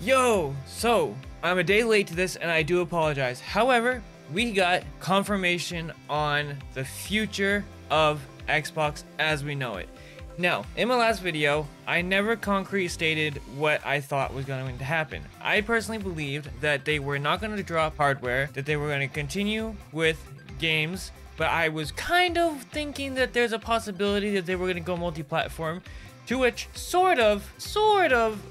Yo, so I'm a day late to this and I do apologize. However, we got confirmation on the future of Xbox as we know it. Now, in my last video, I never concrete stated what I thought was going to happen. I personally believed that they were not going to drop hardware, that they were going to continue with games, but I was kind of thinking that there's a possibility that they were going to go multi-platform. To which, sort of,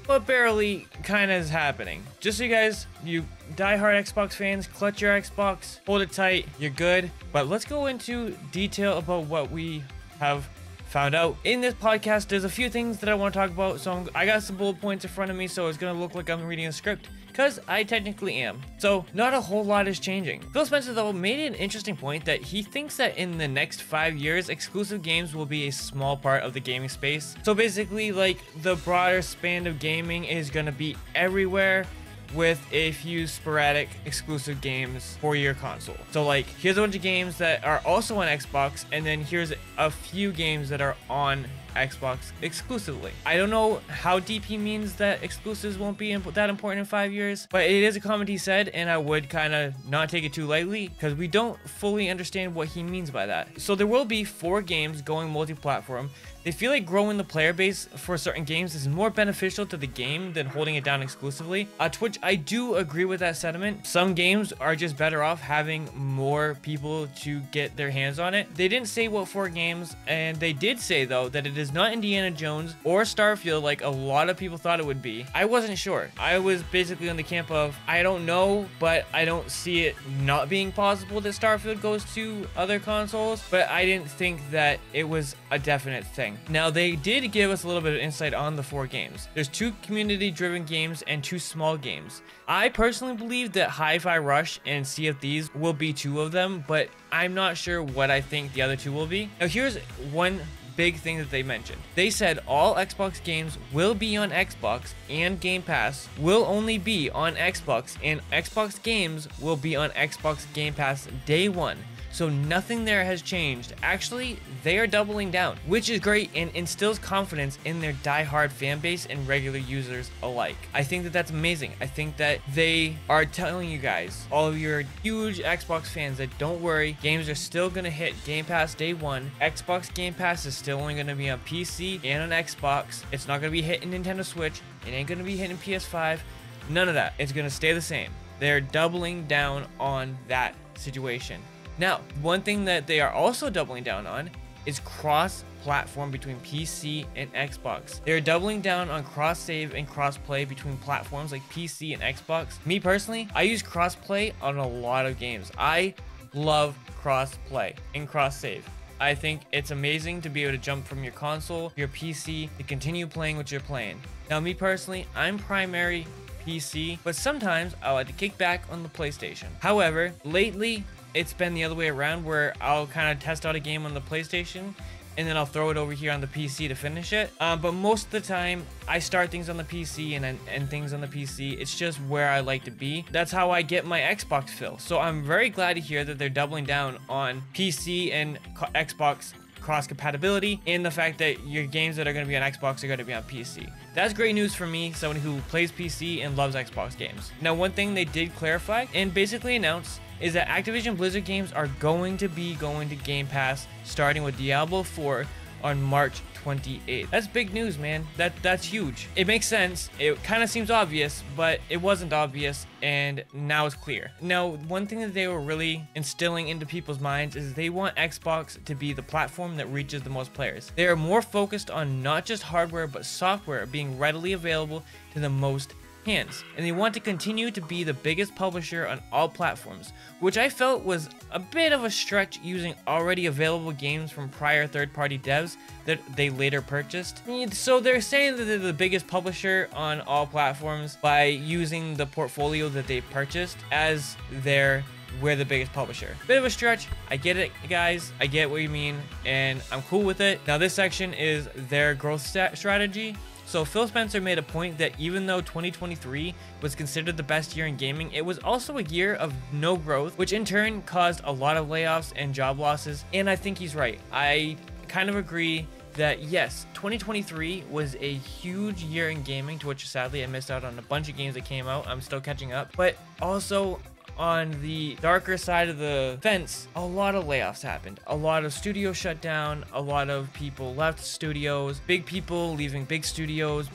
but barely kind of is happening. Just so you guys, you die-hard Xbox fans, clutch your Xbox, hold it tight, you're good. But let's go into detail about what we have found out. In this podcast, there's a few things that I want to talk about, so I got some bullet points in front of me, so it's going to look like I'm reading a script. Because I technically am. So not a whole lot is changing. Phil Spencer though made an interesting point that he thinks that in the next 5 years, exclusive games will be a small part of the gaming space. So basically like the broader span of gaming is gonna be everywhere with a few sporadic exclusive games for your console. So like here's a bunch of games that are also on Xbox, and then here's a few games that are on Xbox exclusively. I don't know how deep he means that exclusives won't be that important in 5 years, but it is a comment he said, and I would kind of not take it too lightly because we don't fully understand what he means by that. So there will be 4 games going multi-platform. They feel like growing the player base for certain games is more beneficial to the game than holding it down exclusively. To which I do agree with that sentiment. Some games are just better off having more people to get their hands on it. They didn't say what 4 games, and they did say though that it is not Indiana Jones or Starfield like a lot of people thought it would be. I wasn't sure. I was basically in the camp of I don't know, but I don't see it not being possible that Starfield goes to other consoles, but I didn't think that it was a definite thing. Now, they did give us a little bit of insight on the 4 games. There's 2 community-driven games and 2 small games. I personally believe that Hi-Fi Rush and Sea of Thieves will be 2 of them, but I'm not sure what I think the other 2 will be. Now, here's one big thing that they mentioned. They said all Xbox games will be on Xbox, and Game Pass will only be on Xbox, and Xbox games will be on Xbox Game Pass day 1. So nothing there has changed. Actually, they are doubling down, which is great and instills confidence in their die-hard fan base and regular users alike. I think that that's amazing. I think that they are telling you guys, all of your huge Xbox fans, that don't worry, games are still gonna hit Game Pass day 1. Xbox Game Pass is still only gonna be on PC and on Xbox. It's not gonna be hitting Nintendo Switch. It ain't gonna be hitting PS5. None of that. It's gonna stay the same. They're doubling down on that situation. Now, one thing that they are also doubling down on is cross-platform between PC and Xbox. They're doubling down on cross-save and cross-play between platforms like PC and Xbox. Me personally, I use cross-play on a lot of games. I love cross-play and cross-save. I think it's amazing to be able to jump from your console, your PC, to continue playing what you're playing. Now, me personally, I'm primary PC, but sometimes I like to kick back on the PlayStation. However, lately, it's been the other way around where I'll kind of test out a game on the PlayStation and then I'll throw it over here on the PC to finish it. But most of the time, I start things on the PC and end things on the PC. It's just where I like to be. That's how I get my Xbox fill. So I'm very glad to hear that they're doubling down on PC and Xbox cross compatibility, and the fact that your games that are going to be on Xbox are going to be on PC. That's great news for me, someone who plays PC and loves Xbox games. Now, one thing they did clarify and basically announce is that Activision Blizzard games are going to be going to Game Pass, starting with Diablo 4 on March 28th. That's big news, man. That's huge. It makes sense. It kind of seems obvious, but it wasn't obvious, and now it's clear. Now, one thing that they were really instilling into people's minds is they want Xbox to be the platform that reaches the most players. They are more focused on not just hardware, but software being readily available to the most hands, and they want to continue to be the biggest publisher on all platforms, which I felt was a bit of a stretch using already available games from prior third-party devs that they later purchased. So they're saying that they're the biggest publisher on all platforms by using the portfolio that they purchased as we're the biggest publisher. Bit of a stretch. I get it, guys. I get what you mean, and I'm cool with it. Now, this section is their growth strategy. So Phil Spencer made a point that even though 2023 was considered the best year in gaming, it was also a year of no growth, which in turn caused a lot of layoffs and job losses. And I think he's right. I kind of agree that yes, 2023 was a huge year in gaming, to which sadly I missed out on a bunch of games that came out. I'm still catching up, but also on the darker side of the fence, a lot of layoffs happened. A lot of studios shut down, a lot of people left studios, big people leaving big studios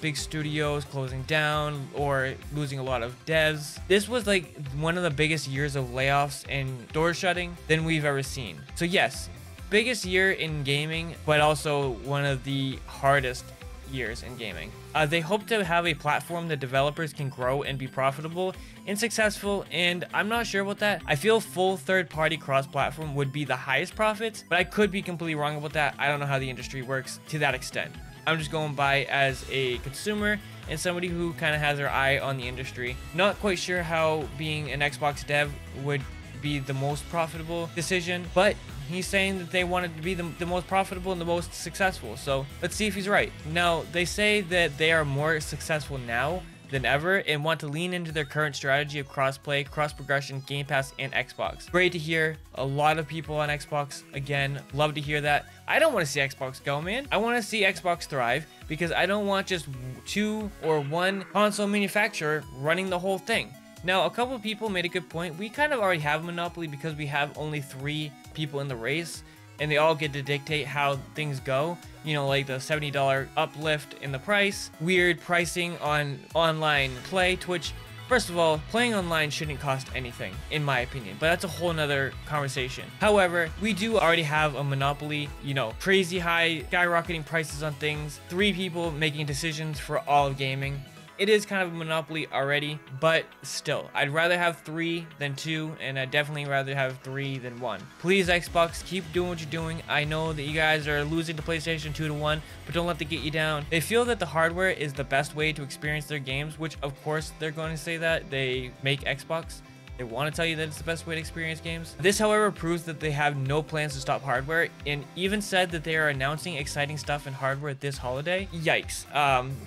closing down or losing a lot of devs. This was like one of the biggest years of layoffs and door shutting than we've ever seen. So yes, biggest year in gaming, but also one of the hardest years in gaming. They hope to have a platform that developers can grow and be profitable and successful, and I'm not sure about that. I feel full third-party cross-platform would be the highest profits, but I could be completely wrong about that. I don't know how the industry works to that extent. I'm just going by as a consumer and somebody who kind of has their eye on the industry. Not quite sure how being an Xbox dev would be the most profitable decision, but he's saying that they wanted to be the most profitable and the most successful. So let's see if he's right. Now, they say that they are more successful now than ever and want to lean into their current strategy of cross-play, cross-progression, Game Pass, and Xbox. Great to hear. A lot of people on Xbox, again, love to hear that. I don't want to see Xbox go, man. I want to see Xbox thrive because I don't want just two or one console manufacturer running the whole thing. Now, a couple of people made a good point. We kind of already have a monopoly because we have only 3 people in the race, and they all get to dictate how things go. You know, like the $70 uplift in the price, weird pricing on online play, which, first of all, playing online shouldn't cost anything, in my opinion, but that's a whole nother conversation. However, we do already have a monopoly, you know, crazy high, skyrocketing prices on things, 3 people making decisions for all of gaming. It is kind of a monopoly already, but still, I'd rather have 3 than 2, and I'd definitely rather have 3 than 1. Please, Xbox, keep doing what you're doing. I know that you guys are losing to PlayStation 2-1, but don't let that get you down. They feel that the hardware is the best way to experience their games, which of course they're going to say that. They make Xbox. They want to tell you that it's the best way to experience games. This, however, proves that they have no plans to stop hardware, and even said that they are announcing exciting stuff in hardware this holiday. Yikes.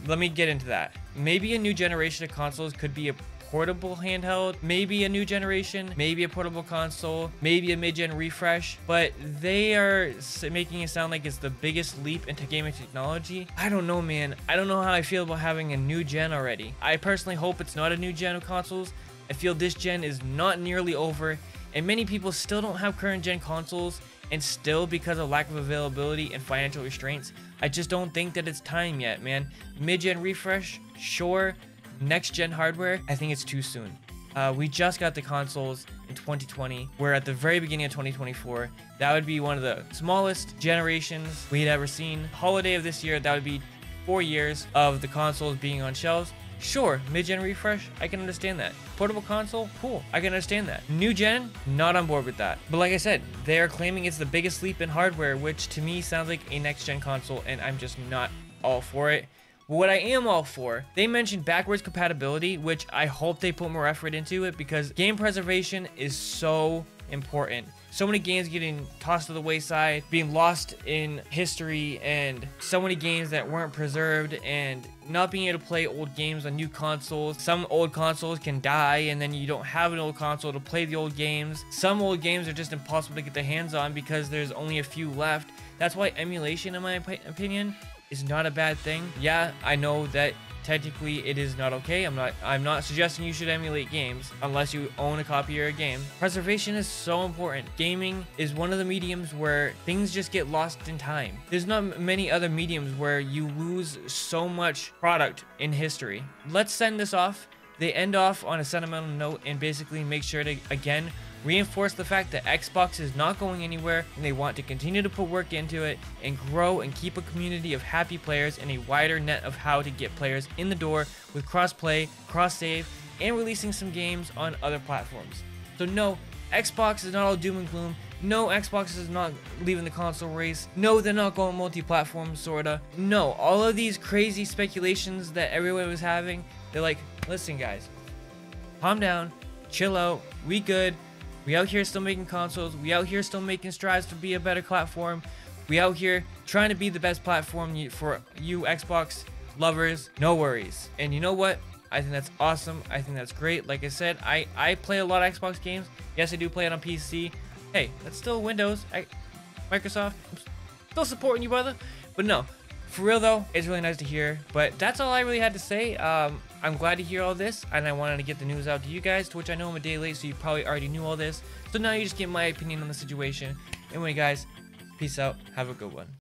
Let me get into that. Maybe a new generation of consoles could be a portable handheld, maybe a new generation, maybe a portable console, maybe a mid-gen refresh, but they are making it sound like it's the biggest leap into gaming technology. I don't know, man. I don't know how I feel about having a new gen already. I personally hope it's not a new gen of consoles. I feel this gen is not nearly over, and many people still don't have current gen consoles, and still, because of lack of availability and financial restraints, I just don't think that it's time yet, man. Mid-gen refresh, sure. Next gen hardware, I think it's too soon. We just got the consoles in 2020. We're at the very beginning of 2024. That would be one of the smallest generations we'd ever seen. Holiday of this year, that would be 4 years of the consoles being on shelves. Sure, mid-gen refresh, I can understand that. Portable console, cool, I can understand that. New gen, not on board with that. But like I said, they are claiming it's the biggest leap in hardware, which to me sounds like a next-gen console, and I'm just not all for it. But what I am all for, they mentioned backwards compatibility, which I hope they put more effort into it, because game preservation is so important. So many games getting tossed to the wayside, being lost in history, and so many games that weren't preserved, and not being able to play old games on new consoles. Some old consoles can die, and then you don't have an old console to play the old games. Some old games are just impossible to get their hands on because there's only a few left. That's why emulation, in my opinion, is not a bad thing. Yeah, I know that technically it is not okay. I'm not suggesting you should emulate games unless you own a copy of a game. Preservation is so important. Gaming is one of the mediums where things just get lost in time. There's not many other mediums where you lose so much product in history. Let's send this off. They end off on a sentimental note and basically make sure to, again, reinforce the fact that Xbox is not going anywhere, and they want to continue to put work into it and grow and keep a community of happy players and a wider net of how to get players in the door with cross-play, cross-save, and releasing some games on other platforms. So no, Xbox is not all doom and gloom. No, Xbox is not leaving the console race. No, they're not going multi-platform, sorta. No, all of these crazy speculations that everyone was having, they're like, listen guys, calm down, chill out, we good. We out here still making consoles. We out here still making strides to be a better platform. We out here trying to be the best platform for you Xbox lovers. No worries. And you know what? I think that's awesome. I think that's great. Like I said, I play a lot of Xbox games. Yes, I do play it on PC. Hey, that's still Windows. Microsoft, I'm still supporting you, brother. But no, for real though, it's really nice to hear. But that's all I really had to say. I'm glad to hear all this, and I wanted to get the news out to you guys, to which I know I'm a day late, so you probably already knew all this. So now you just get my opinion on the situation. Anyway, guys, peace out. Have a good one.